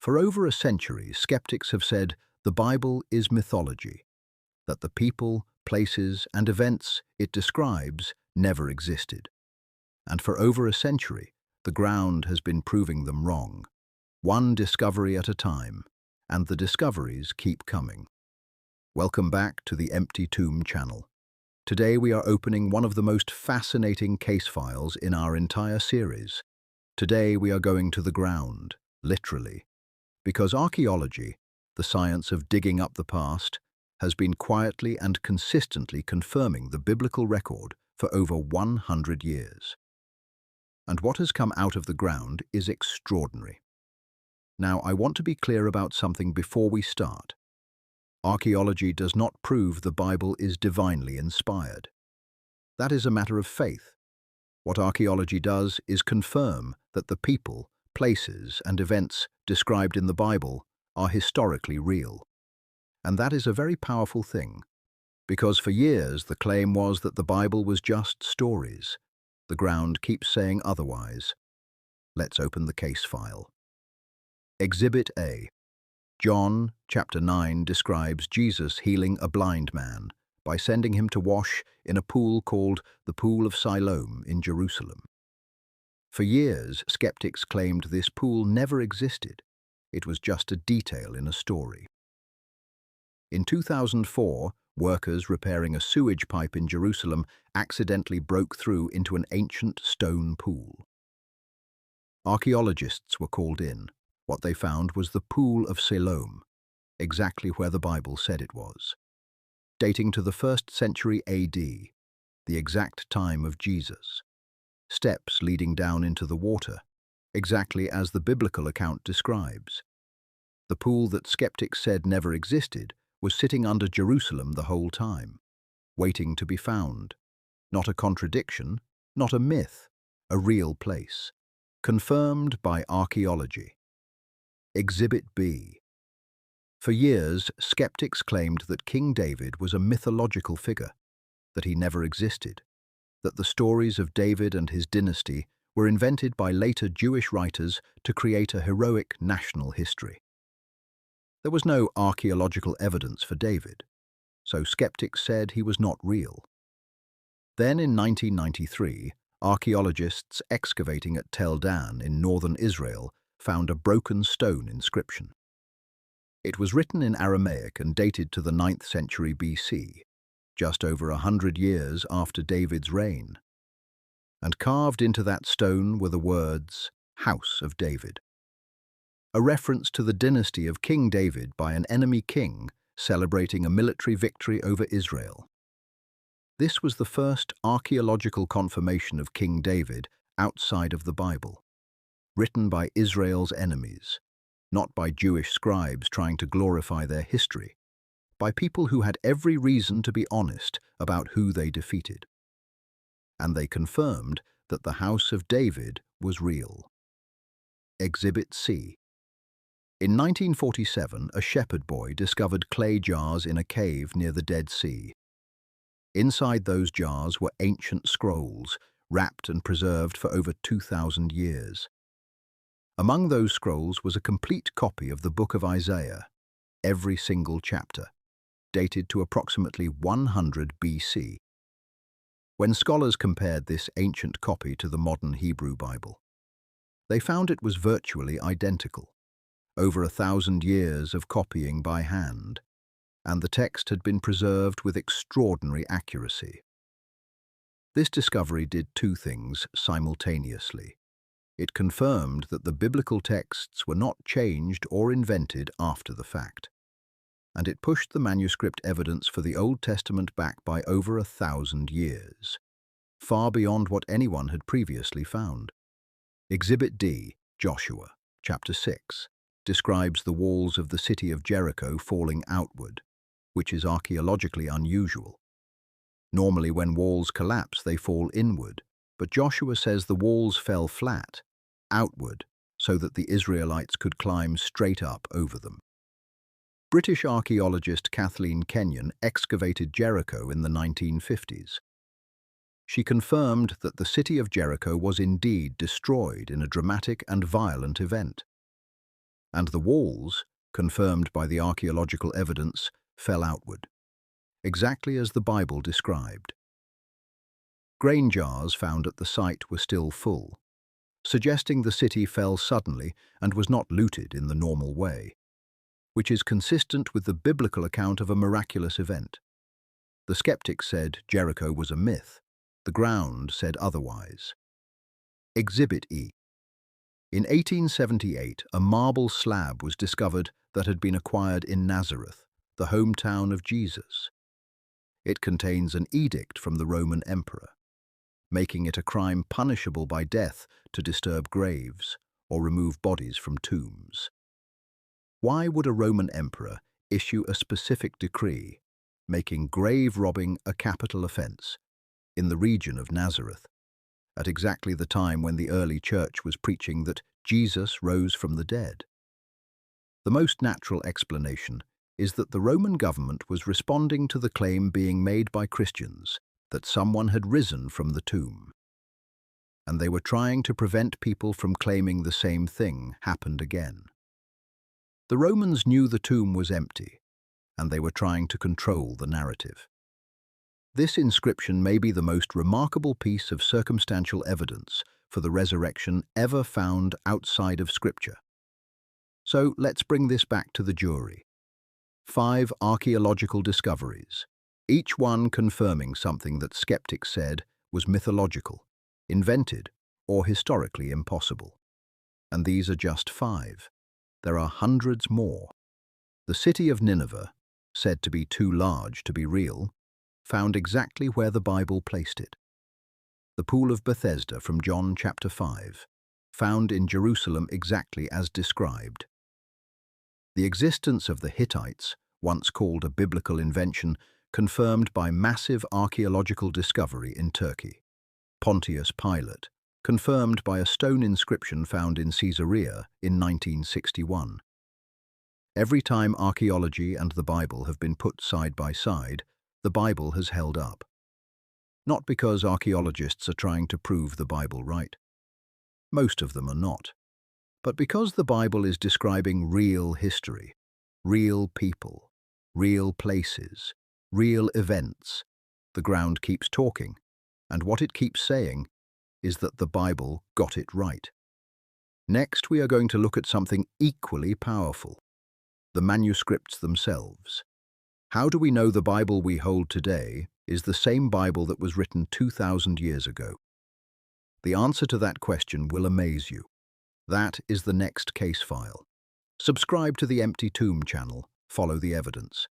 For over a century, skeptics have said the Bible is mythology, that the people, places, and events it describes never existed. And for over a century, the ground has been proving them wrong, one discovery at a time, and the discoveries keep coming. Welcome back to the Empty Tomb channel. Today we are opening one of the most fascinating case files in our entire series. Today we are going to the ground, literally, because archaeology, the science of digging up the past, has been quietly and consistently confirming the biblical record for over 100 years. And what has come out of the ground is extraordinary. Now, I want to be clear about something before we start. Archaeology does not prove the Bible is divinely inspired. That is a matter of faith. What archaeology does is confirm that the people, places, and events described in the Bible are historically real. And that is a very powerful thing, because for years the claim was that the Bible was just stories. The ground keeps saying otherwise. Let's open the case file. Exhibit A. John, chapter 9, describes Jesus healing a blind man by sending him to wash in a pool called the Pool of Siloam in Jerusalem. For years, skeptics claimed this pool never existed. It was just a detail in a story. In 2004, workers repairing a sewage pipe in Jerusalem accidentally broke through into an ancient stone pool. Archaeologists were called in. What they found was the Pool of Siloam, exactly where the Bible said it was. Dating to the 1st century AD, the exact time of Jesus. Steps leading down into the water, exactly as the biblical account describes. The pool that skeptics said never existed was sitting under Jerusalem the whole time, waiting to be found. Not a contradiction, not a myth, a real place. Confirmed by archaeology. Exhibit B. For years, skeptics claimed that King David was a mythological figure, that he never existed, that the stories of David and his dynasty were invented by later Jewish writers to create a heroic national history. There was no archaeological evidence for David, so skeptics said he was not real. Then in 1993, archaeologists excavating at Tel Dan in northern Israel found a broken stone inscription. It was written in Aramaic and dated to the 9th century BC, just over 100 years after David's reign. And carved into that stone were the words, House of David, a reference to the dynasty of King David by an enemy king celebrating a military victory over Israel. This was the first archaeological confirmation of King David outside of the Bible, written by Israel's enemies, not by Jewish scribes trying to glorify their history, by people who had every reason to be honest about who they defeated. And they confirmed that the House of David was real. Exhibit C. In 1947, a shepherd boy discovered clay jars in a cave near the Dead Sea. Inside those jars were ancient scrolls, wrapped and preserved for over 2,000 years. Among those scrolls was a complete copy of the book of Isaiah, every single chapter, dated to approximately 100 BC. When scholars compared this ancient copy to the modern Hebrew Bible, they found it was virtually identical. Over 1,000 years of copying by hand, and the text had been preserved with extraordinary accuracy. This discovery did two things simultaneously. It confirmed that the biblical texts were not changed or invented after the fact, and it pushed the manuscript evidence for the Old Testament back by over 1,000 years, far beyond what anyone had previously found. Exhibit D, Joshua, chapter 6, describes the walls of the city of Jericho falling outward, which is archaeologically unusual. Normally when walls collapse, they fall inward, but Joshua says the walls fell flat, outward, so that the Israelites could climb straight up over them. British archaeologist Kathleen Kenyon excavated Jericho in the 1950s. She confirmed that the city of Jericho was indeed destroyed in a dramatic and violent event. and the walls, confirmed by the archaeological evidence, fell outward, exactly as the Bible described. Grain jars found at the site were still full, suggesting the city fell suddenly and was not looted in the normal way, which is consistent with the biblical account of a miraculous event. The skeptics said Jericho was a myth. The ground said otherwise. Exhibit E. In 1878, a marble slab was discovered that had been acquired in Nazareth, the hometown of Jesus. It contains an edict from the Roman emperor, making it a crime punishable by death to disturb graves or remove bodies from tombs. Why would a Roman emperor issue a specific decree, making grave robbing a capital offense in the region of Nazareth, at exactly the time when the early church was preaching that Jesus rose from the dead? The most natural explanation is that the Roman government was responding to the claim being made by Christians that someone had risen from the tomb, and they were trying to prevent people from claiming the same thing happened again. The Romans knew the tomb was empty, and they were trying to control the narrative. This inscription may be the most remarkable piece of circumstantial evidence for the resurrection ever found outside of Scripture. So let's bring this back to the jury. 5 archaeological discoveries, each one confirming something that skeptics said was mythological, invented, or historically impossible. And these are just 5. There are hundreds more. The city of Nineveh, said to be too large to be real, found exactly where the Bible placed it. The pool of Bethesda from John chapter 5, found in Jerusalem exactly as described. The existence of the Hittites, once called a biblical invention, confirmed by massive archaeological discovery in Turkey. Pontius Pilate, confirmed by a stone inscription found in Caesarea in 1961. Every time archaeology and the Bible have been put side by side, the Bible has held up. Not because archaeologists are trying to prove the Bible right. Most of them are not. But because the Bible is describing real history, real people, real places, real events, the ground keeps talking, and what it keeps saying is that the Bible got it right. Next, we are going to look at something equally powerful: the manuscripts themselves. How do we know the Bible we hold today is the same Bible that was written 2,000 years ago? The answer to that question will amaze you. That is the next case file. Subscribe to the Empty Tomb channel. Follow the evidence.